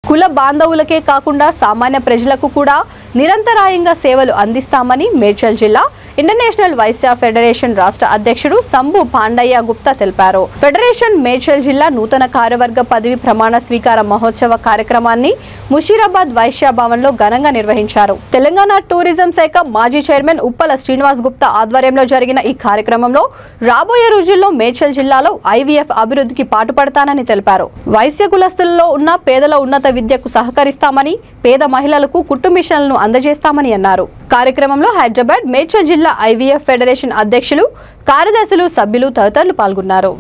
కుల బాంధవులకే కాకుండా సామాన్య ప్రజలకు కూడా నిరంతరాయంగా సేవలు అందిస్తామని మేడ్చల్ జిల్లా ఇంటర్నేషనల్ వైశ్య ఫెడరేషన్ రాష్ట్ర అధ్యక్షుడు సంభు పాండయ్య గుప్తా తెలిపారు. ఫెడరేషన్ మేడ్చల్ జిల్లా నూతన కార్యవర్గ పదవి ప్రమాణ స్వీకార మహోత్సవ కార్యక్రమాన్ని ముషీరాబాద్ వైశ్య భవన్ లో ఘనంగా నిర్వహించారు. తెలంగాణ టూరిజం శాఖ మాజీ చైర్మన్ ఉప్పల శ్రీనివాస్ గుప్తా ఆధ్వర్యంలో జరిగిన ఈ కార్యక్రమంలో రాబోయే రోజుల్లో మేడ్చల్ జిల్లాలో ఐవీఎఫ్ అభివృద్ధికి పాటుపడతానని తెలిపారు. వైశ్య కులస్తులలో ఉన్న పేదల ఉన్నత విద్యకు సహకరిస్తామని, పేద మహిళలకు కుట్టు మిషన్లను అందజేస్తామని అన్నారు. కార్యక్రమంలో హైదరాబాద్ మేడ్చల్ జిల్లా ఐవీఎఫ్ ఫెడరేషన్ అధ్యక్షులు, కార్యదర్శులు, సభ్యులు తదితరులు పాల్గొన్నారు.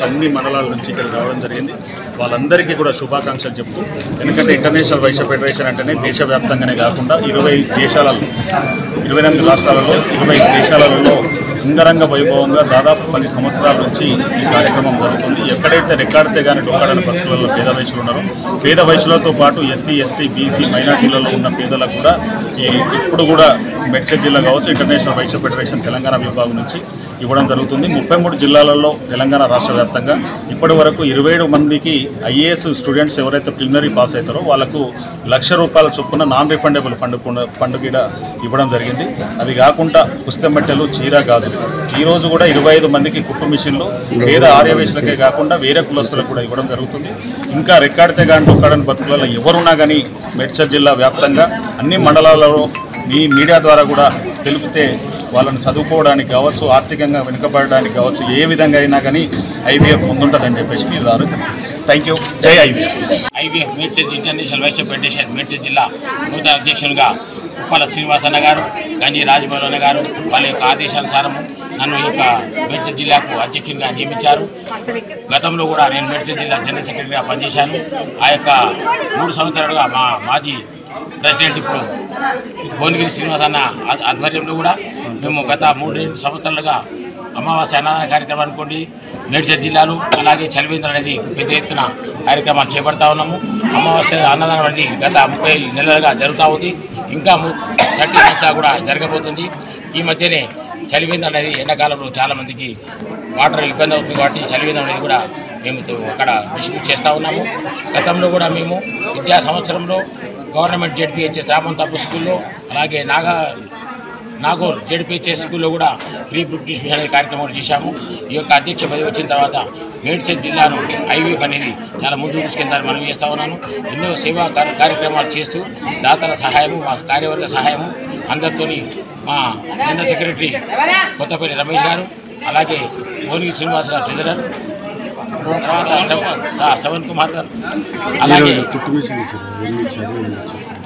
అన్ని మండలాల నుంచి ఇక్కడ రావడం జరిగింది. వాళ్ళందరికీ కూడా శుభాకాంక్షలు చెప్తూ, ఎందుకంటే ఇంటర్నేషనల్ వైశ్య ఫెడరేషన్ అంటేనే దేశవ్యాప్తంగానే కాకుండా 28 రాష్ట్రాలలో 25 దేశాలలో అంగరంగ వైభవంగా దాదాపు 10 సంవత్సరాల నుంచి ఈ కార్యక్రమం జరుగుతుంది. ఎక్కడైతే రెక్కాడితే కానీ డొక్కాడని భక్తులలో పేద వయసులు ఉన్నారో, పేద వయసులతో పాటు ఎస్సీ, ఎస్టీ, బీసీ, మైనార్టీలలో ఉన్న పేదలకు కూడా ఇప్పుడు కూడా మేడ్చల్ జిల్లా కావచ్చు ఇంటర్నేషనల్ వైశ్య ఫెడరేషన్ తెలంగాణ విభాగం నుంచి ఇవ్వడం జరుగుతుంది. 33 జిల్లాలలో తెలంగాణ రాష్ట్ర వ్యాప్తంగా ఇప్పటి వరకు 27 మందికి ఐఏఎస్ స్టూడెంట్స్ ఎవరైతే ప్రిలిమినరీ పాస్ అవుతారో వాళ్ళకు ₹1,00,000 చొప్పున నాన్ రిఫండబుల్ ఫండ్ కూడా ఇవ్వడం జరిగింది. అది కాకుండా పుస్తమెట్టెలు, చీర, గాజులు ఈరోజు కూడా 25 మందికి కుట్టు మిషన్లు పేద ఆర్యవేశులకే కాకుండా వేరే కులస్తులకు కూడా ఇవ్వడం జరుగుతుంది. ఇంకా రెక్కాడితే కానీ డొక్కాడని బతుకులలో ఎవరున్నా కానీ మేడ్చల్ జిల్లా వ్యాప్తంగా అన్ని మండలాలలో మీ మీడియా ద్వారా కూడా తెలిపితే వాళ్ళని చదువుకోవడానికి కావచ్చు, ఆర్థికంగా వెనుకబడడానికి కావచ్చు, ఏ విధంగా అయినా కానీ ఐవీఎఫ్ ముందుంటుందని చెప్పేసి మీరు థ్యాంక్ యూ. జై IVF Medchal international Vaishya federation Medchal జిల్లా నూతన అధ్యక్షునిగా ఉప్పల శ్రీనివాస్ అన్న గారు, గంజి రాజమౌళి అన్న గారు వాళ్ళ యొక్క ఆదేశానుసారము నన్ను ఈ యొక్క మేడ్చల్ జిల్లాకు అధ్యక్షునిగా నియమించారు. గతంలో కూడా నేను మేడ్చల్ జిల్లా జనరల్ సెక్రటరీగా పనిచేశాను. ఆ యొక్క 3 సంవత్సరాలుగా మా మాజీ ప్రెసిడెంట్ ఇప్పుడు భువనగిరి శ్రీనివాస్ అన్న ఆధ్వర్యంలో కూడా మేము గత 3 సంవత్సరాలుగా అమావాస్య అన్నదాన కార్యక్రమం అనుకోండి మేడ్చల్ జిల్లాలో, అలాగే చలివేంద్ర అనేది పెద్ద ఎత్తున కార్యక్రమాలు చేపడతా ఉన్నాము. అమావాస్య అన్నదానం అనేది గత 30 నెలలుగా జరుగుతూ ఉంది. ఇంకా 30 నెలలుగా కూడా జరగబోతుంది. ఈ మధ్యనే చలివేంద్ర అనేది ఎండాకాలంలో చాలామందికి వాటర్ ఇబ్బంది అవుతుంది కాబట్టి చలివేంద్ర అనేది కూడా మేము అక్కడ డిస్ట్రిబ్యూట్ చేస్తూ ఉన్నాము. గతంలో కూడా మేము విద్యా సంవత్సరంలో గవర్నమెంట్ జెడ్పీహెచ్ఎస్ రామంతాపు స్కూల్లో, అలాగే నాగూర్ జెడ్పీహెచ్ఎస్ స్కూల్లో కూడా ఫ్రీ బుక్ డిస్ట్రిబ్యూషన్ అనే కార్యక్రమం చేశాము. ఈ యొక్క అధ్యక్ష పదవి వచ్చిన తర్వాత మేడ్చల్ జిల్లాను ఐవీఎఫ్ అనేది చాలా ముందుకు తీసుకెళ్తారని మనం చేస్తూ ఉన్నాను. ఎన్నో సేవా కార్యక్రమాలు చేస్తూ దాతల సహాయము, మా కార్యవర్గ సహాయము అందరితో మా జనరల్ సెక్రటరీ కొత్తపల్లి రమేష్ గారు, అలాగే భువనగిరి శ్రీనివాస్ గారు ట్రెజరర్, తర్వాత శ్రవణ్ కుమార్ గారు,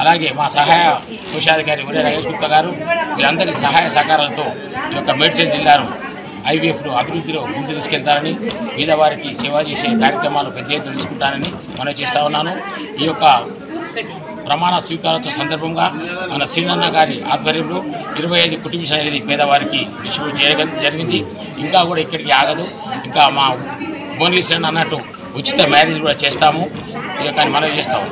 అలాగే మా సహాయ కోశాధికారి ఉదయ రాజేష్ గుప్తా గారు, వీరందరి సహాయ సహకారాలతో ఈ యొక్క మేడ్చల్ జిల్లాను ఐవీఎఫ్ను అభివృద్ధిలో ముందు తీసుకెళ్తారని, పేదవారికి సేవ చేసే కార్యక్రమాలు పెద్ద ఎత్తున తీసుకుంటానని మనం చేస్తూ ఉన్నాను. ఈ యొక్క ప్రమాణ స్వీకారోత్సవ సందర్భంగా మన శ్రీనన్న గారి ఆధ్వర్యంలో 25 కుటుంబ అనేది పేదవారికి డిస్ట్రిబ్యూట్ చేయడం జరిగింది. ఇంకా కూడా ఇక్కడికి ఆగదు. ఇంకా మా భువనగిరి అన్నట్టు ఉచిత మ్యారేజ్ కూడా చేస్తాము. ఇక కానీ మనం చేస్తాము.